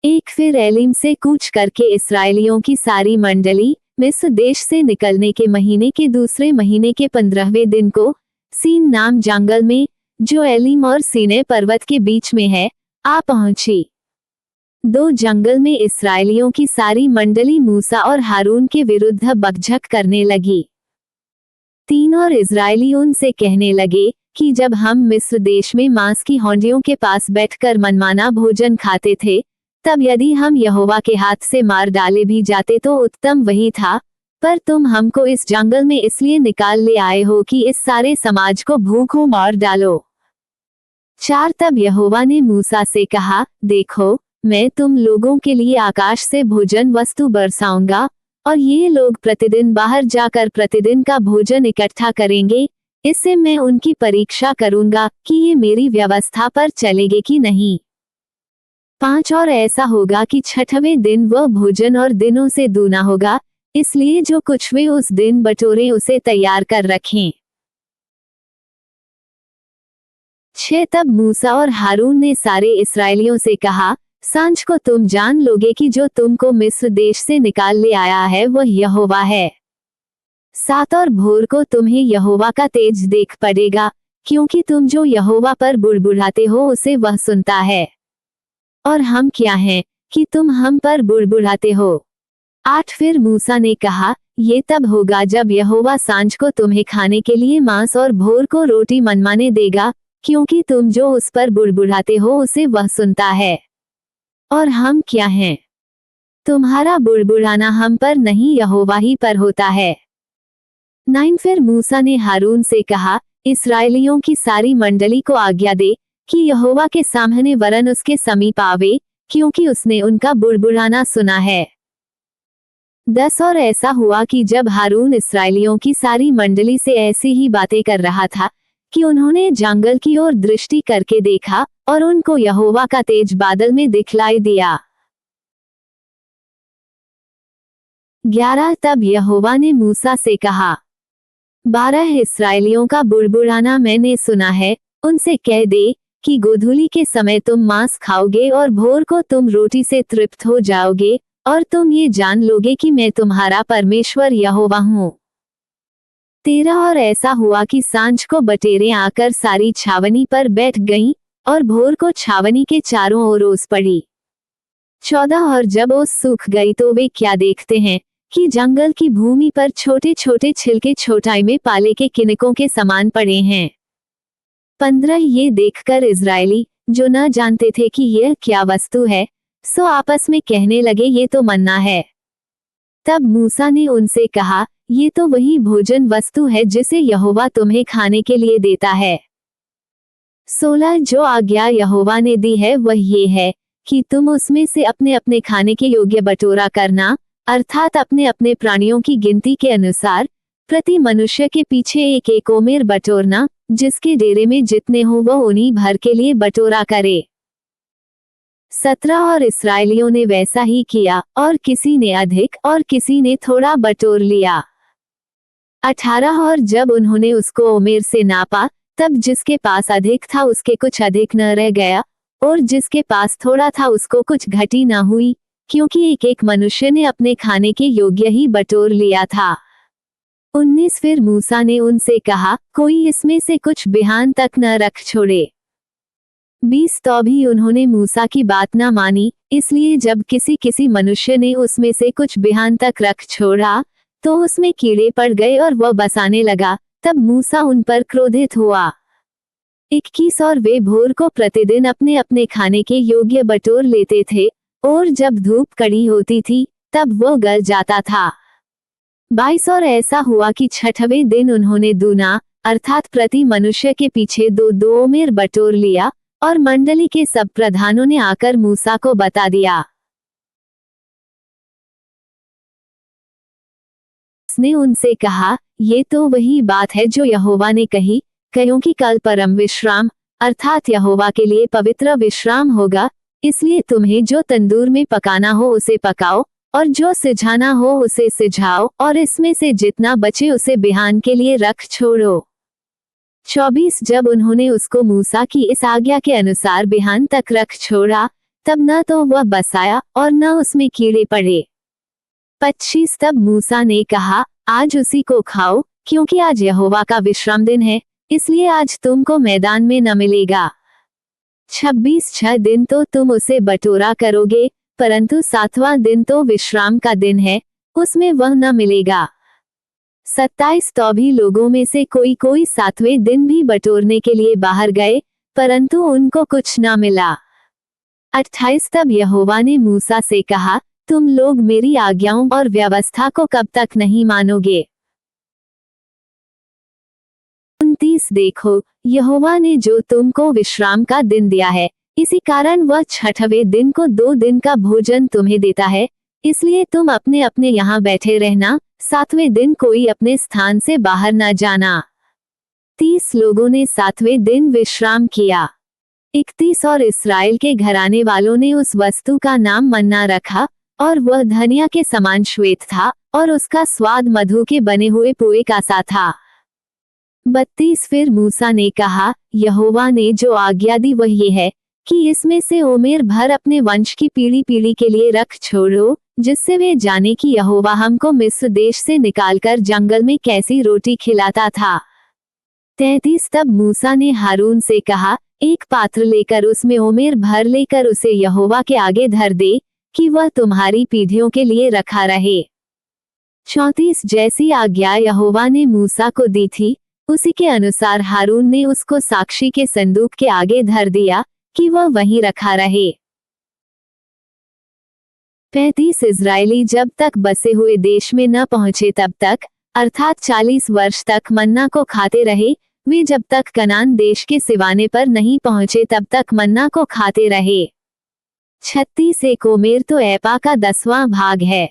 एक फिर एलीम से कूच करके इस्राएलियों की सारी मंडली मिस्र देश से निकलने के महीने के दूसरे महीने के 15वें दिन को सीन नाम जंगल में, जो एलीम और सीने पर्वत के बीच में है, आ पहुंची। दो जंगल में इस्राएलियों की सारी मंडली मूसा और हारून के विरुद्ध बकझक करने लगी। 3 और इस्राएली उनसे कहने लगे कि जब हम मिस्र देश में मांस की हांडियों के पास बैठकर मनमाना भोजन खाते थे, तब यदि हम यहोवा के हाथ से मार डाले भी जाते तो उत्तम वही था, पर तुम हमको इस जंगल में इसलिए निकाल ले आए हो कि इस सारे समाज को भूखों मार डालो। 4 तब यहोवा ने मूसा से कहा, देखो, मैं तुम लोगों के लिए आकाश से भोजन वस्तु बरसाऊंगा, और ये लोग प्रतिदिन बाहर जाकर प्रतिदिन का भोजन इकट्ठा करेंगे। इससे मैं उनकी परीक्षा करूंगा कि ये मेरी व्यवस्था पर चलेंगे कि नहीं। 5 और ऐसा होगा कि 6वें दिन वह भोजन और दिनों से दूना होगा, इसलिए जो कुछ वे उस दिन बटोरे उसे तैयार कर रखें। 6 तब मूसा और हारून ने सारे इस्राएलियों से कहा, सांझ को तुम जान लोगे कि जो तुमको मिस्र देश से निकाल ले आया है वह यहोवा है। 7 और भोर को तुम्हें यहोवा का तेज देख पड़ेगा, क्योंकि तुम जो यहोवा पर बुड़बुड़ाते हो उसे वह सुनता है। और हम क्या हैं कि तुम हम पर बुड़बुड़ाते हो। 8 फिर मूसा ने कहा, ये तब होगा जब यहोवा सांझ को तुम्हें खाने के लिए मांस और भोर को रोटी मनमाने देगा, क्योंकि तुम जो उस पर बुड़बुड़ाते हो उसे वह सुनता है। और हम क्या हैं? तुम्हारा बुड़बुड़ाना हम पर नहीं यहोवा ही पर होता है। 9 फिर मूसा ने हारून से कहा, इस्राएलियों की सारी मंडली को आज्ञा दे कि यहोवा के सामने वरन उसके समीप आवे, क्योंकि उसने उनका बुड़बुड़ाना सुना है। 10 और ऐसा हुआ कि जब हारून इस्राएलियों की सारी मंडली से ऐसी ही बातें कर रहा था कि उन्होंने जंगल की ओर दृष्टि करके देखा, और उनको यहोवा का तेज बादल में दिखलाई दिया। 11 तब यहोवा ने मूसा से कहा, 12 इस्राएलियों का बुड़बुड़ाना मैंने सुना है, उनसे कह दे कि गोधूली के समय तुम मांस खाओगे और भोर को तुम रोटी से तृप्त हो जाओगे, और तुम ये जान लोगे कि मैं तुम्हारा परमेश्वर यहोवा हूँ। 13 और ऐसा हुआ कि सांझ को बटेरें आकर सारी छावनी पर बैठ गईं, और भोर को छावनी के चारों ओर ओस पड़ी। 14 और जब ओस सूख गई तो वे क्या देखते हैं कि जंगल की भूमि पर छोटे छोटे छिलके छोटाई में पाले के किनकों के समान पड़े हैं। 15 ये देखकर इजरायली, जो न जानते थे कि यह क्या वस्तु है, सो आपस में कहने लगे, ये तो मन्ना है। तब मूसा ने उनसे कहा, ये तो वही भोजन वस्तु है जिसे यहोवा तुम्हें खाने के लिए देता है। 16 जो आज्ञा यहोवा ने दी है वह ये है कि तुम उसमें से अपने अपने खाने के योग्य बटोरा करना, अर्थात अपने अपने प्राणियों की गिनती के अनुसार प्रति मनुष्य के पीछे एक एक ओमेर बटोरना, जिसके डेरे में जितने हो वह उन्हीं भर के लिए बटोरा करे। 17 और इस्राएलियों ने वैसा ही किया, और किसी ने अधिक और किसी ने थोड़ा बटोर लिया। 18 और जब उन्होंने उसको ओमेर से नापा, तब जिसके पास अधिक था उसके कुछ अधिक न रह गया, और जिसके पास थोड़ा था उसको कुछ घटी न हुई, क्योंकि एक एक मनुष्य ने अपने खाने के योग्य ही बटोर लिया था। 19 फिर मूसा ने उनसे कहा, कोई इसमें से कुछ बिहान तक न रख छोड़े। 20 तो भी उन्होंने मूसा की बात न मानी, इसलिए जब किसी किसी मनुष्य ने उसमें से कुछ बिहान तक रख छोड़ा, तो उसमें कीड़े पड़ गए और वह बसाने लगा। तब मूसा उन पर क्रोधित हुआ। 21 और वे भोर को प्रतिदिन अपने अपने खाने के योग्य बटोर लेते थे, और जब धूप कड़ी होती थी तब वह गल जाता था। 22 और ऐसा हुआ कि 6वें दिन उन्होंने दूना, अर्थात प्रति मनुष्य के पीछे 2-2 ओमेर बटोर लिया, और मंडली के सब प्रधानों ने आकर मूसा को बता दिया। उसने उनसे कहा, ये तो वही बात है जो यहोवा ने कही, क्योंकि कल परम विश्राम, अर्थात यहोवा के लिए पवित्र विश्राम होगा, इसलिए तुम्हें जो तंदूर में पकाना हो उसे पकाओ, और जो सिझाना हो उसे सिझाओ, और इसमें से जितना बचे उसे बिहान के लिए रख छोड़ो। 24 जब उन्होंने उसको मूसा की इस आज्ञा के अनुसार बिहान तक रख छोड़ा, तब न तो वह बसाया और न उसमें कीड़े पड़े। 25 तब मूसा ने कहा, आज उसी को खाओ, क्योंकि आज यहोवा का विश्राम दिन है, इसलिए आज तुमको मैदान में न मिलेगा। 26 6 दिन तो तुम उसे बटोरा करोगे, परंतु 7वां दिन तो विश्राम का दिन है, उसमें वह न मिलेगा। 27 तो भी लोगों में से कोई कोई 7वें दिन भी बटोरने के लिए बाहर गए, परंतु उनको कुछ न मिला। 28 तब यहोवा ने मूसा से कहा, तुम लोग मेरी आज्ञाओं और व्यवस्था को कब तक नहीं मानोगे। 29 देखो, यहोवा ने जो तुमको विश्राम का दिन दिया है, इसी कारण वह 6वें दिन को 2 दिन का भोजन तुम्हें देता है, इसलिए तुम अपने अपने यहाँ बैठे रहना, 7वें दिन कोई अपने स्थान से बाहर न जाना। 30 लोगों ने 7वें दिन विश्राम किया। 31 और इस्राएल के घराने वालों ने उस वस्तु का नाम मन्ना रखा, और वह धनिया के समान श्वेत था, और उसका स्वाद मधु के बने हुए पोए का सा था। 32 फिर मूसा ने कहा, यहोवा ने जो आज्ञा दी वह ये है कि इसमें से ओमेर भर अपने वंश की पीढ़ी पीढ़ी के लिए रख छोड़ो, जिससे वे जाने कि यहोवा हमको मिस्र देश से निकालकर जंगल में कैसी रोटी खिलाता था। 33 तब मूसा ने हारून से कहा, एक पात्र लेकर उसमें ओमेर भर लेकर उसे यहोवा के आगे धर दे, कि वह तुम्हारी पीढ़ियों के लिए रखा रहे। 34 जैसी आज्ञा यहोवा ने मूसा को दी थी, उसी के अनुसार हारून ने उसको साक्षी के संदूक के आगे धर दिया, कि वह वहीं रखा रहे। 35 इजरायली जब तक बसे हुए देश में न पहुंचे तब तक, अर्थात 40 वर्ष तक मन्ना को खाते रहे, वे जब तक कनान देश के सिवाने पर नहीं पहुंचे तब तक मन्ना को खाते रहे। 36 एक ओमेर तो एपा का 10वां भाग है।